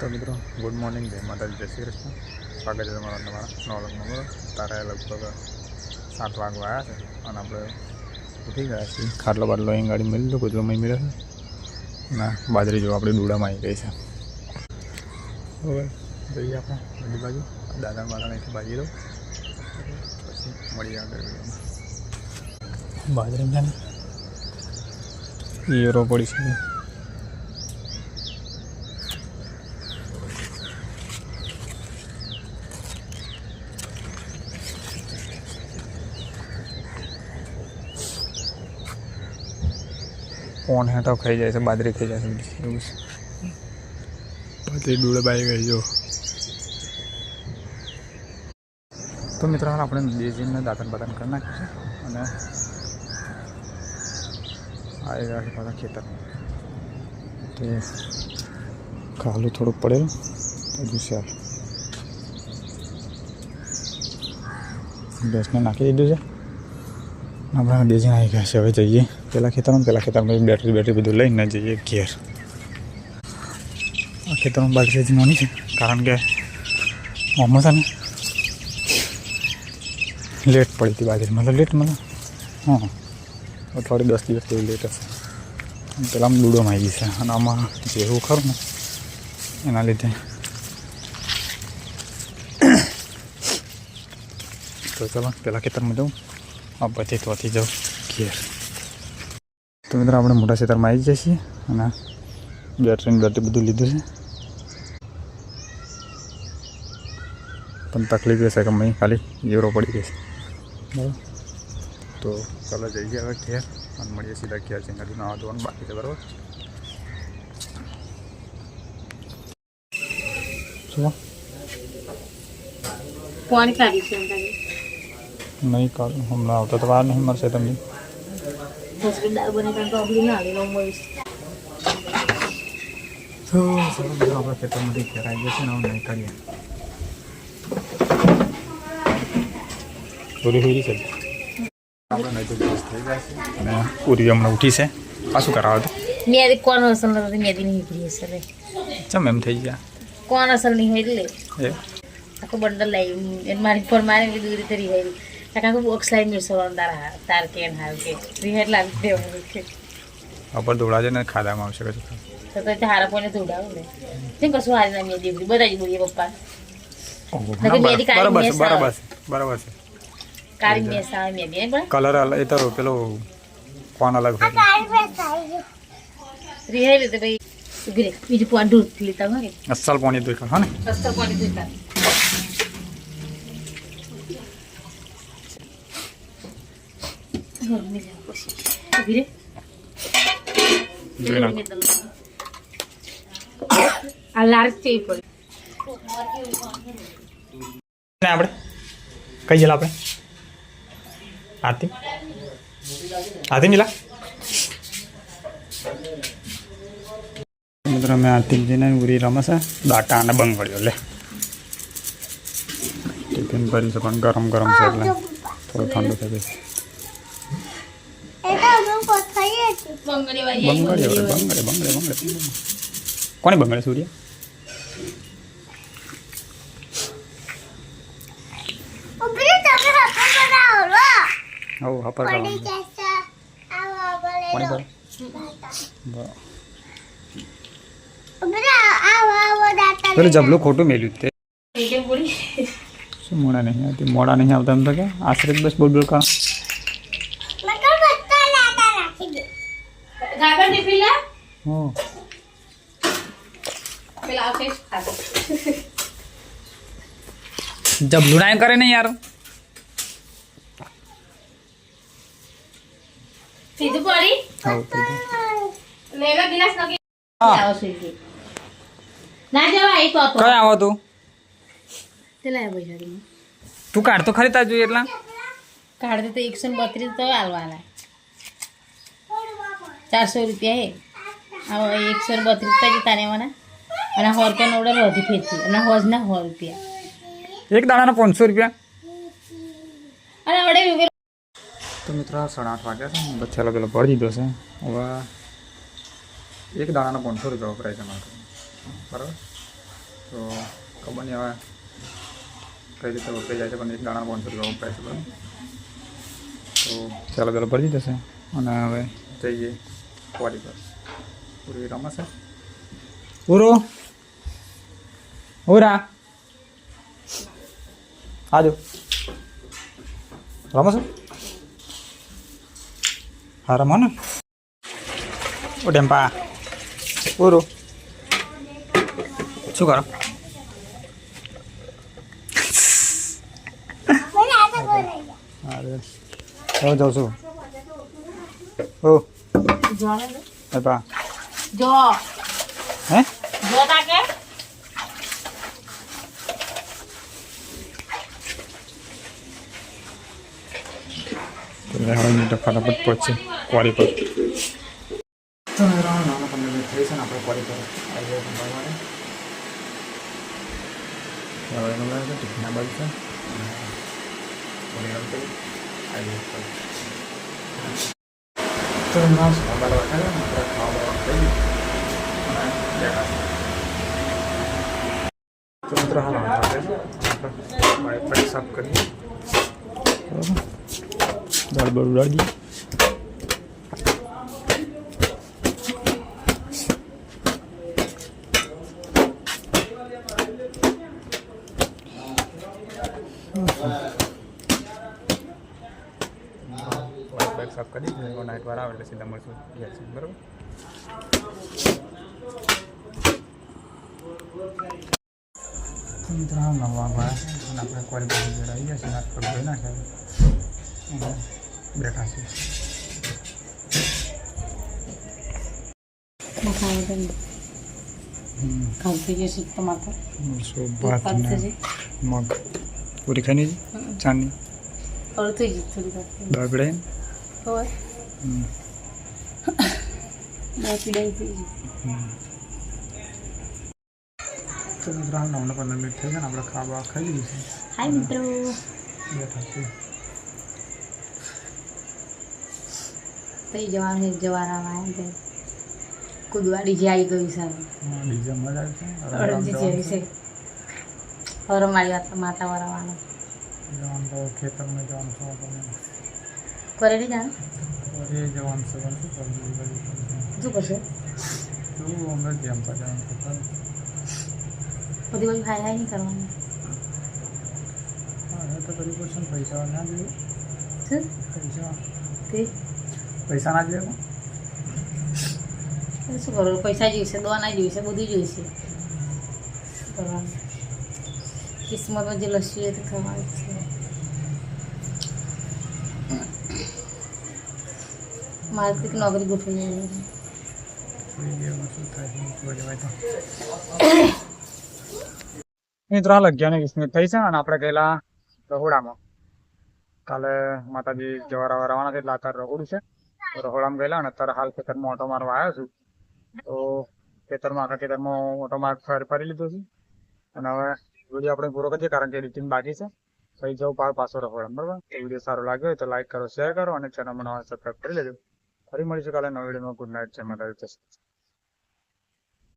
તો મિત્રો good morning, જય માતાજી, જય શ્રી કૃષ્ણ. સ્વાગત છે તમારા નવા વ્લોગમાં. બરાબર, તારે લગભગ 7 વાગવા આવ્યા છે અને આપણે ઉઠી ગયા છીએ. ખાટલો બાટલો અહીં ગાડી મળી લીધો, કૂતરોમાં મળે છે ના બાજરી જો આપણી ડૂડામાં આવી ગઈ છે. હવે જઈએ આપણે બધી બાજુ દાદા મારા અહીંથી બાજી દઉં પછી મળી આગળ બાજરી ને ઈયરો પડી છે. કોણ હેઠો ખાઈ જાય છે, બાજરી ખાઈ જાય છે એવું છે. બાજરી ડૂળે બાઈ ગઈ જો. તો મિત્રો હાલ આપણે દેજીને દાંતન બાતન કરી નાખ્યું છે અને આવી ગયા છે પાછા ખેતર. તે ખાલું થોડુંક પડેલું હજુ ચાલ ભેંસને નાખી દીધું છે. આપણે દેજીને આવી ગયા છે. હવે જઈએ પેલા ખેતરમાં બેટરી બધું લઈને જઈએ ઘેર. આ ખેતરમાં બાજરી જ નાની છે કારણ કે આમાં છે ને લેટ પડી હતી બાજરી, મતલબ લેટ મતલબ હા અઠવાડિયે 10 દિવસ જેવી લેટ હશે. પેલા દૂડોમાં આવી છે અને આમાં જેવું ખરું ને એના લીધે તો ચાલો પેલા ખેતરમાં જાઉં પછી ત્યાંથી જાઉં ઘેર. તો મિત્રો આપણે મોટા ખેતરમાં આવી જઈએ છીએ અને બેટરી બધું લીધું છે. પણ તકલીફ એ છે કે મેં ખાલી ઝીરો પડી ગઈ છે. બરાબર, તો ચાલો જઈએ હવે ઘેર અને મળીએ સીધા ઘેર છે. હજુ નાવા ધોવાનું બાકી છે. બરાબર, શું કોણ કાઢી છે નહીં કાઢું હમણાં આવતા તો વાર નહીં મળશે તમને. તો આપણે ખેતરમાંથી ઘેર આવી જશે ને નહીં કરીએ થોડી હોઈ છે. આપણે નહીં તો દિવસ થઈ જાય છે અને પૂરી હમણાં ઉઠી છે. આ શું કરાવે મેદી કોણ અસલ નથી, મેદી નહીં પડી અસલ ચમ એમ થઈ ગયા કોણ અસલ નહીં હોય એટલે એ આખું બંડલ લાવી મારી ફોન મારી લીધું રીતે રિહાઈ આખું બોક્સ લાવી મેળસવાનું તાર કેન હાલ કે રિહાઈ લાવી દેવાનું છે. ઉપર દોડા છે ને ખાધામાં આવશે કશું તો હારા પોઈને દોડાવો ને તેમ કશું હારી ના મેદી બધા જ બોલીએ પપ્પા. બરાબર છે. કાળી મેસ આવે મેદી કલર એ તો પેલો ફોન અલગ હોય. રિહાઈ લીધે ભાઈ ઉભી રે બીજું પોન દૂર લેતા હોય અસલ પાણી દોઈ હા ને અસલ પાણી દૂધતા ઉભી રે જોઈ નાખો. આ લાર્જ છે પડી આપણે કઈ જલા આપણે આરતી મિલા મિત્રો મેં આરતી જઈને ઉરી રમે છે દાટા અને બંગડીઓ લે ટિફિન ભરી છે પણ ગરમ છે એટલે થોડું ઠંડુ થઈ ગયું. બંગડી કોને બંગડે સૂર્ય હપર પેલું જબલું ખોટું મેલ્યું તે શું મોડા નહીં આવતા એમ તો કે આશરે બસ બોલ કરો. જબલું ના કરે ને યાર. સીધું પડી લેલો ગિલાસ નકી આવો સીધી ના જવા એક તો કઈ આવો તું તેલા બજારી તું કાઢ તો ખરી તા જોઈએ એટલા કાઢ દે તો 132 તો આલવાના 400 રૂપિયા હે આવો 132 તો તાને મને અને 100 રૂપિયા ઓર્ડર વધી ફેરથી અને હોજ ના 100 રૂપિયા એક દાડાના 500 રૂપિયા અને ઓડે. તો મિત્રો 8:30 વાગ્યા છે બચ્ચા પેલો પડી દીધો છે. હવે એક દાણાના 500 રૂપિયા વપરાય છે મારે. બરાબર, તો ખબર નહીં હવે કઈ રીતે વપરાઈ જાય છે, પણ એક દાણા 500 રૂપિયા વપરાય છે. બરાબર, તો ચાલો ચાલો ભરી જશે અને હવે જઈએ કોરી પર. પૂરી રમશે પૂરો ઓરા આજો રમશે. હા રમો ને. ઓ ડેમ્પા પૂરો શું કરો? હવે જાઉં છું. ઓ ડેમ્પા જો હે જો તાકે હવે મિનિટ ફટાફટ પહોંચશે કોરી પર. તો નાના 15 મિનિટ થઈ છે ને આપણે કોરી પર આવી જાય ભણવાને. હવે એનું છે ટીકના બાજુ છે કોરી આવી જાય. તો એમાં સાંભાર વખાડે ને આપણે ખાવા થઈ તો મિત્ર હાલ આપણે સાફ કરીએ. બરાબર, દાળ બાળ ઉડાડી દઈએ. બાઈક સાફ કરી દીધી. નાઇટ વાર આવે એટલે સીધા મળશું ગેસ. બરાબર, મિત્ર હા નવા અને આપણે કોરી બાજુ જોડાઈ ગયા છે. હાથ પગ ધોઈ નાખ્યા અને બેઠા છે. ભાત ને મગ પૂરી ખાઈ નહીં ચાંદની દાળ પીડાઈ તો મિત્રો 9-15 મિનિટ થઈ ગયા ને આપણે ખાવા ખાઈ લીધું છે. હાય મિત્રો બેઠા છે. તઈ જવાનું એક જવાનામાં કુદવાડી જે આવી ગયું છે. ડીઝલ મજા આવે છે. અડધી જેવી છે. હવે મારી માતા વરાવાનું જવાનું તો ખેતરમાં જવાનું છે. આપણને કરે નહીં જાણ એ જવાનું છે. શું કરશે શું અમે જેમ પર જવાનું છે. બધી બાજુ હાય હાય નહીં કરવાનું. હા એ તો કરવું પડશે ને. પૈસા ના જોઈએ. શું પૈસા ના જોઈએ. શું કરવું? પૈસા જોઈશે, દોના જોઈશે, બધું જોઈશે. શું કરવાનું? કિસ્મતમાં જે લસ્સી એ તો થવાનું છે. મારે કંઈક નોકરી ગોઠવી મિત્રો હાલ 11:20 મિનિટ થઈ છે અને આપણે ગયેલા રહોડામાં. કાલે માતાજી જવારા વરાવાના છે એટલે અત્યારે રહોડું છે. રહોડામાં ગયેલા અને અત્યારે હાલ ખેતરમાં ઓટો મારવા આવ્યો છું. તો ખેતરમાં આખા ખેતરમાં ઓટો માર ફરી લીધો છે અને હવે વિડીયો આપણે પૂરો કરીએ કારણ કે એડિટિંગ બાકી છે. પછી જવું પાછો રહોડામાં. બરાબર, તો વિડીયો સારો લાગ્યો હોય તો લાઈક કરો, શેર કરો અને ચેનલમાં નવા સબસ્ક્રાઈબ કરી લેજો. ફરી મળીશું કાલે નવા વિડીયોમાં. ગુડ નાઇટ, જય માતાજી.